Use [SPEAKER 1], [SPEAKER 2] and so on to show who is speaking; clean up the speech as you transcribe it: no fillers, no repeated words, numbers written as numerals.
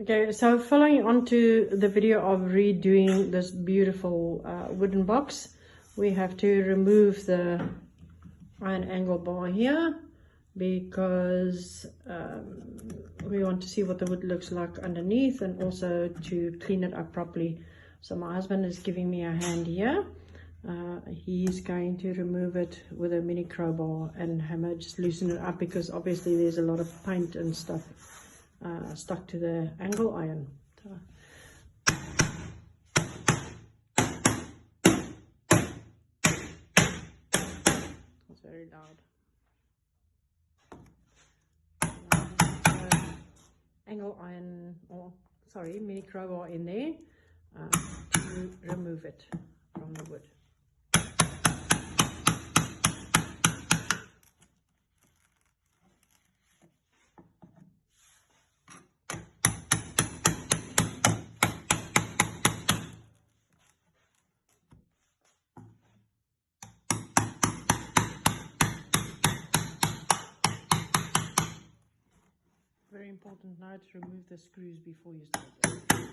[SPEAKER 1] Okay, so following on to the video of redoing this beautiful wooden box, we have to remove the iron angle bar here because we want to see what the wood looks like underneath, and also to clean it up properly. So my husband is giving me a hand here. He's going to remove it with a mini crowbar and hammer, just loosen it up, because obviously there's a lot of paint and stuff stuck to the angle iron. It's very loud. Angle iron, or sorry, mini crowbar in there to remove it from the wood. Very important now to remove the screws before you start.